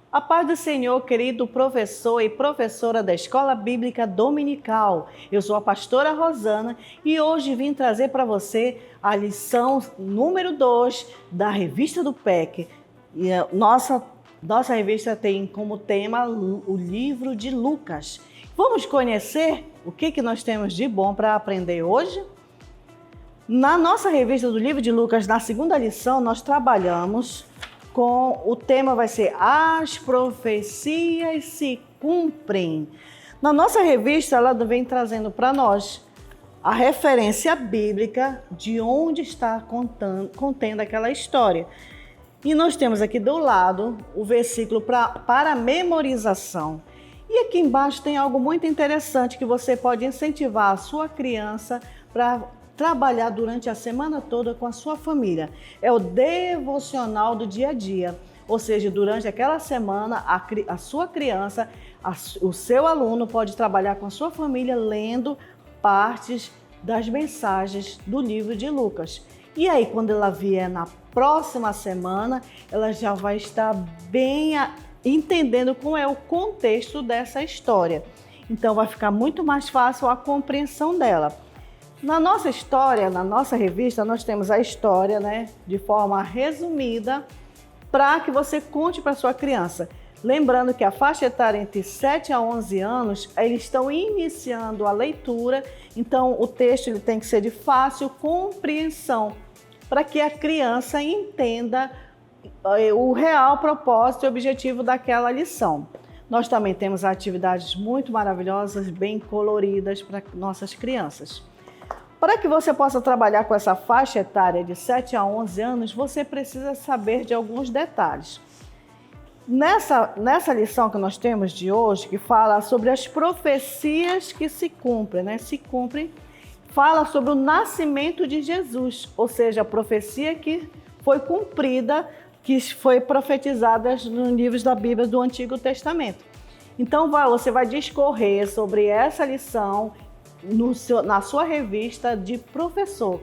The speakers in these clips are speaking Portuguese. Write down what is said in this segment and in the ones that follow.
A paz do Senhor, querido professor e professora da Escola Bíblica Dominical. Eu sou a pastora Rosana e hoje vim trazer para você a lição número 2 da revista do PEC. E a nossa revista tem como tema o livro de Lucas. Vamos conhecer o que nós temos de bom para aprender hoje? Na nossa revista do livro de Lucas, na segunda lição, nós trabalhamos com o tema vai ser As Profecias se Cumprem. Na nossa revista, ela vem trazendo para nós a referência bíblica de onde está contendo aquela história. E nós temos aqui do lado o versículo para memorização. E aqui embaixo tem algo muito interessante que você pode incentivar a sua criança para trabalhar durante a semana toda com a sua família. É o devocional do dia a dia. Ou seja, durante aquela semana, a sua criança, o seu aluno pode trabalhar com a sua família lendo partes das mensagens do livro de Lucas. E aí, quando ela vier na próxima semana, ela já vai estar bem entendendo qual é o contexto dessa história. Então, vai ficar muito mais fácil a compreensão dela. Na nossa história, na nossa revista, nós temos a história, de forma resumida, para que você conte para sua criança. Lembrando que a faixa etária entre 7 a 11 anos, eles estão iniciando a leitura, então o texto ele tem que ser de fácil compreensão, para que a criança entenda o real propósito e objetivo daquela lição. Nós também temos atividades muito maravilhosas, bem coloridas para nossas crianças. Para que você possa trabalhar com essa faixa etária de 7 a 11 anos, você precisa saber de alguns detalhes. Nessa lição que nós temos de hoje, que fala sobre as profecias que se cumprem, fala sobre o nascimento de Jesus, ou seja, a profecia que foi cumprida, que foi profetizada nos livros da Bíblia do Antigo Testamento. Então, você vai discorrer sobre essa lição na sua revista de professor,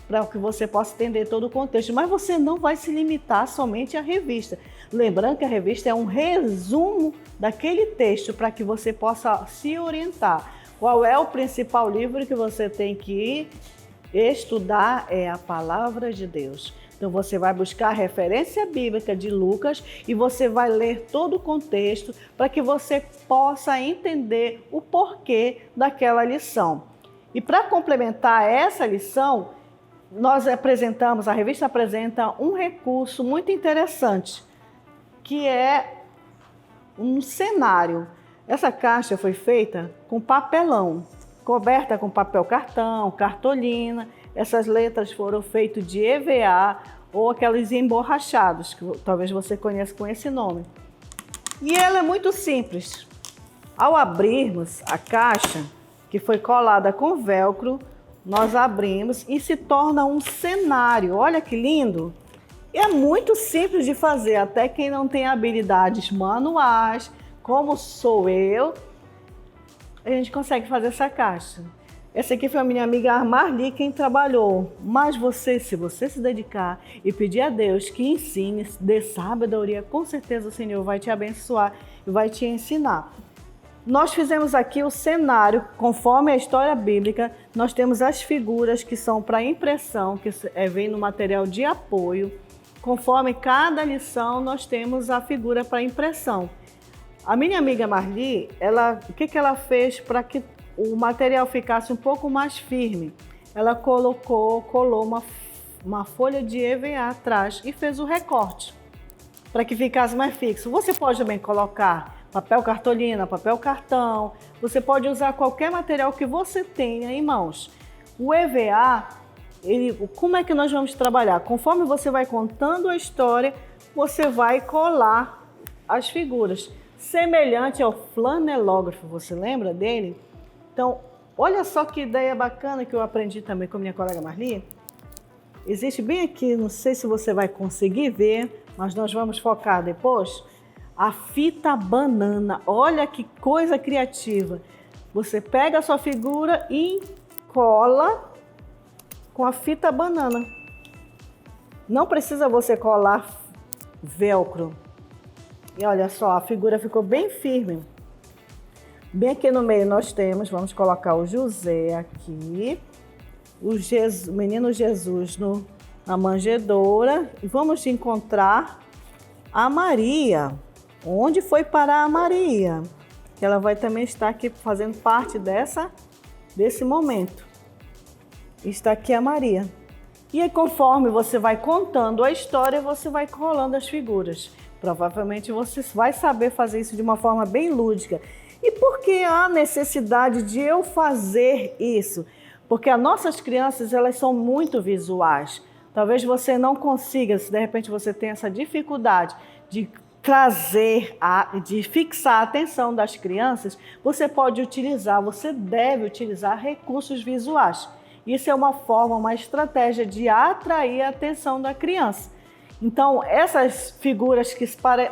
para que você possa entender todo o contexto. Mas você não vai se limitar somente à revista. Lembrando que a revista é um resumo daquele texto para que você possa se orientar. Qual é o principal livro que você tem que estudar? É a Palavra de Deus. Então você vai buscar a referência bíblica de Lucas e você vai ler todo o contexto para que você possa entender o porquê daquela lição. E para complementar essa lição, a revista apresenta um recurso muito interessante, que é um cenário. Essa caixa foi feita com papelão, coberta com papel cartão, cartolina. Essas letras foram feitas de EVA ou aqueles emborrachados, que talvez você conheça com esse nome. E ela é muito simples. Ao abrirmos a caixa, que foi colada com velcro, nós abrimos e se torna um cenário. Olha que lindo! E é muito simples de fazer, até quem não tem habilidades manuais, como sou eu, a gente consegue fazer essa caixa. Essa aqui foi a minha amiga Marli quem trabalhou. Mas se você se dedicar e pedir a Deus que ensine, dê sabedoria, com certeza o Senhor vai te abençoar e vai te ensinar. Nós fizemos aqui o cenário, conforme a história bíblica. Nós temos as figuras que são para impressão, que vem no material de apoio. Conforme cada lição, nós temos a figura para impressão. A minha amiga Marli, o que ela fez para que o material ficasse um pouco mais firme? Ela colou uma folha de EVA atrás e fez o recorte para que ficasse mais fixo. Você pode também colocar papel cartolina, papel cartão, você pode usar qualquer material que você tenha em mãos. O EVA, como é que nós vamos trabalhar? Conforme você vai contando a história, você vai colar as figuras. Semelhante ao flanelógrafo, você lembra dele? Então, olha só que ideia bacana que eu aprendi também com a minha colega Marli. Existe bem aqui, não sei se você vai conseguir ver, mas nós vamos focar depois, a fita banana. Olha que coisa criativa. Você pega a sua figura e cola com a fita banana. Não precisa você colar velcro. E olha só, a figura ficou bem firme. Bem aqui no meio nós temos, vamos colocar o José aqui, o menino Jesus na manjedoura, e vamos encontrar a Maria. Onde foi parar a Maria? Que ela vai também estar aqui fazendo parte desse momento. Está aqui a Maria. E aí, conforme você vai contando a história, você vai colando as figuras. Provavelmente você vai saber fazer isso de uma forma bem lúdica. E por que há necessidade de eu fazer isso? Porque as nossas crianças, elas são muito visuais. Talvez você não consiga, se de repente você tem essa dificuldade de de fixar a atenção das crianças, você deve utilizar recursos visuais. Isso é uma forma, uma estratégia de atrair a atenção da criança. Então, essas figuras que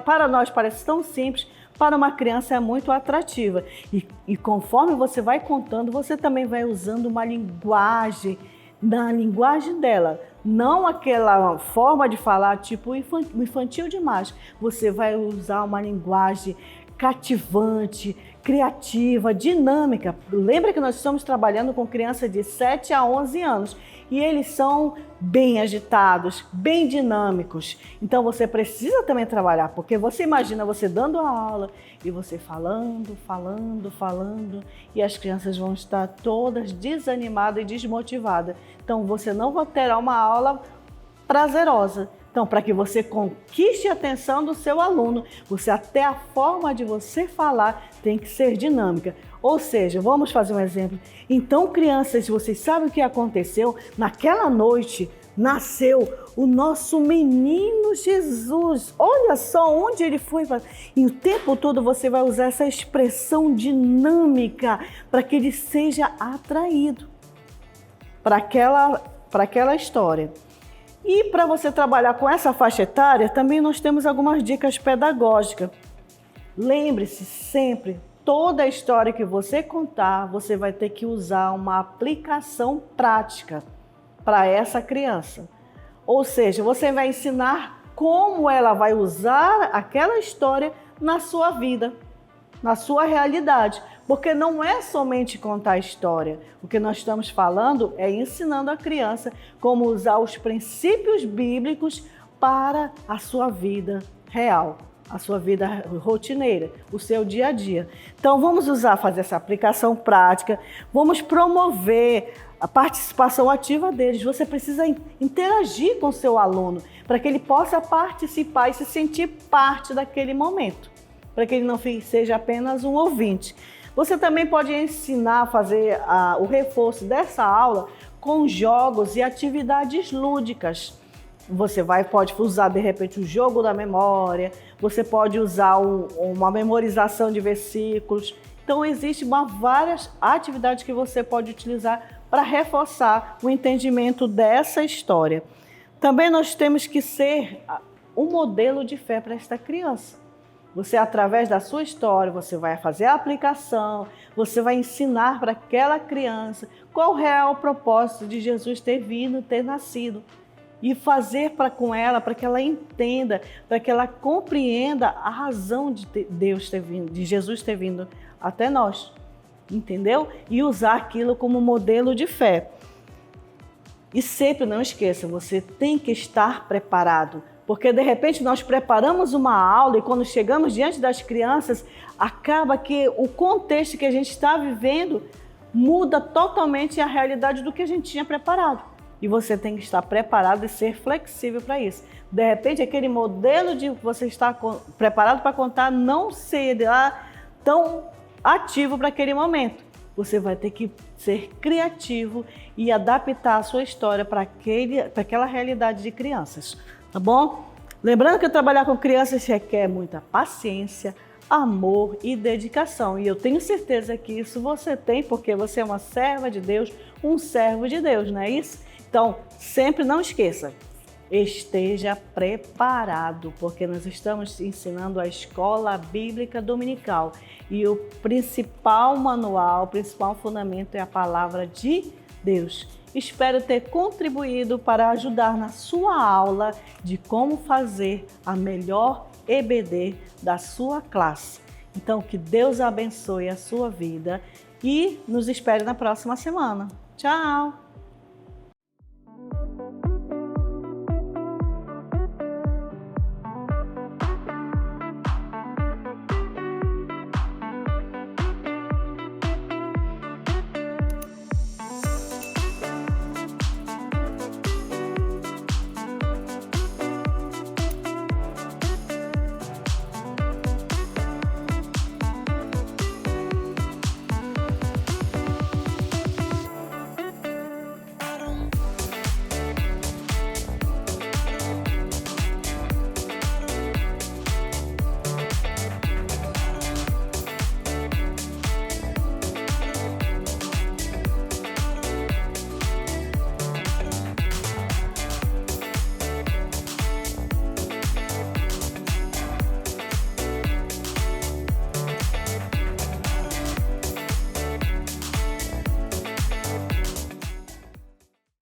para nós parecem tão simples, para uma criança é muito atrativa. E conforme você vai contando, você também vai usando uma linguagem, na linguagem dela. Não aquela forma de falar tipo infantil demais. Você vai usar uma linguagem cativante, criativa, dinâmica. Lembra que nós estamos trabalhando com crianças de 7 a 11 anos e eles são bem agitados, bem dinâmicos. Então você precisa também trabalhar, porque você imagina você dando a aula e você falando e as crianças vão estar todas desanimadas e desmotivadas. Então você não vai ter uma aula prazerosa. Então, para que você conquiste a atenção do seu aluno, até a forma de você falar tem que ser dinâmica. Ou seja, vamos fazer um exemplo. Então, crianças, vocês sabem o que aconteceu? Naquela noite nasceu o nosso menino Jesus. Olha só onde ele foi. E o tempo todo você vai usar essa expressão dinâmica para que ele seja atraído para aquela história. E para você trabalhar com essa faixa etária, também nós temos algumas dicas pedagógicas. Lembre-se sempre, toda a história que você contar, você vai ter que usar uma aplicação prática para essa criança. Ou seja, você vai ensinar como ela vai usar aquela história na sua vida, na sua realidade. Porque não é somente contar a história. O que nós estamos falando é ensinando a criança como usar os princípios bíblicos para a sua vida real, a sua vida rotineira, o seu dia a dia. Então vamos fazer essa aplicação prática, vamos promover a participação ativa deles. Você precisa interagir com o seu aluno para que ele possa participar e se sentir parte daquele momento, para que ele não seja apenas um ouvinte. Você também pode ensinar a fazer o reforço dessa aula com jogos e atividades lúdicas. Você pode usar, de repente, o jogo da memória, você pode usar uma memorização de versículos. Então, existem várias atividades que você pode utilizar para reforçar o entendimento dessa história. Também nós temos que ser um modelo de fé para esta criança. Você, através da sua história, você vai fazer a aplicação, você vai ensinar para aquela criança qual o real propósito de Jesus ter vindo, ter nascido. E fazer com ela, para que ela entenda, para que ela compreenda a razão de Deus ter vindo, de Jesus ter vindo até nós. Entendeu? E usar aquilo como modelo de fé. E sempre não esqueça, você tem que estar preparado. Porque, de repente, nós preparamos uma aula e quando chegamos diante das crianças, acaba que o contexto que a gente está vivendo muda totalmente a realidade do que a gente tinha preparado. E você tem que estar preparado e ser flexível para isso. De repente, aquele modelo de você estar preparado para contar não será tão ativo para aquele momento. Você vai ter que ser criativo e adaptar a sua história para aquela realidade de crianças. Tá bom? Lembrando que trabalhar com crianças requer muita paciência, amor e dedicação. E eu tenho certeza que isso você tem, porque você é uma serva de Deus, um servo de Deus, não é isso? Então, sempre não esqueça, esteja preparado, porque nós estamos ensinando a escola bíblica dominical. E o principal manual, o principal fundamento é a palavra de Deus. Espero ter contribuído para ajudar na sua aula de como fazer a melhor EBD da sua classe. Então, que Deus abençoe a sua vida e nos espere na próxima semana. Tchau!